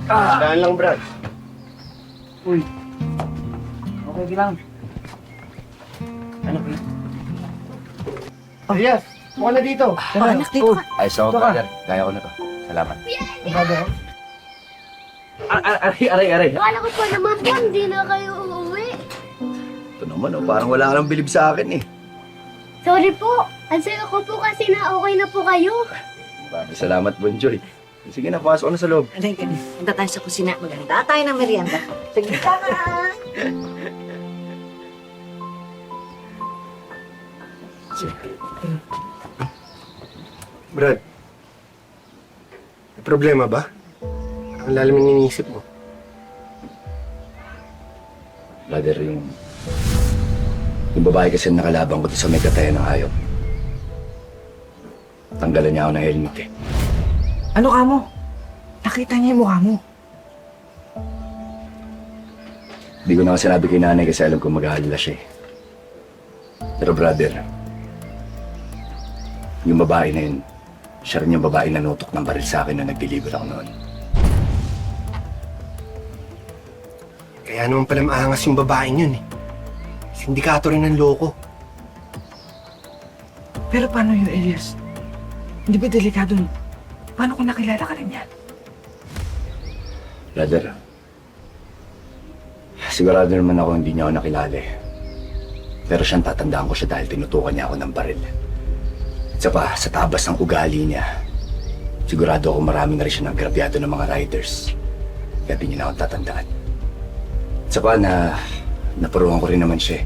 Daan lang, Brad. Uy. Okay lang. Ano ba? Elias, mukha na dito. Anak, dito ka. Ayos ako, brother. Kaya ko na to. Salamat. Aray. Akala ko pa naman po, hindi na kayo uuwi. Ito naman, parang wala ka nang bilib sa akin eh. Sorry po. Ang saya ko po kasi na okay na po kayo. Maraming salamat, Bonjoy. Sige na, pasok ka na sa loob. Halika na. Punta tayo sa kusina. Maganda tayo ng merienda. Sige ka na. Brad, may problema ba? Ang lalim ng iniisip mo. Brother, yung babae kasi nakalaban ko sa may katayan ng hayop. Tanggalan niya ako ng helmet eh. Ano ka mo? Nakita niya yung mukha mo. Hindi ko na kasi sinabi kay nanay kasi alam ko mag-aalala siya eh. Pero brother, yung babae na yun, siya rin yung babae na nutok ng baril sa akin na nag-deliver ako noon. Kaya naman pala maangas yung babaeng yun eh. Sindikato rin ng loko. Pero paano yun, Elias? Hindi ba delikado? Paano kung nakilala ka rin yan? Brother, sigurado naman ako hindi niya ako nakilala eh. Pero siyang tatandaan ko siya dahil tinutukan niya ako ng baril. At sa pa, sa tabas ng ugali niya, sigurado ako marami na rin siya nagrabyado ng mga riders. Kaya di niya na ako tatandaan. At sa pa, naparuhan ko rin naman siya eh.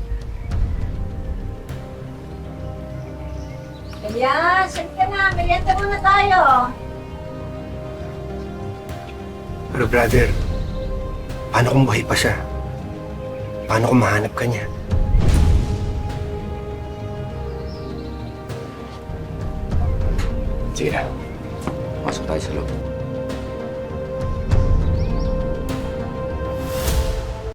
Elias, saan ka na? Merienda muna tayo. Pero brother, paano kung buhay pa siya? Paano kung mahanap ka niya? Sige na, pasok tayo sa loob.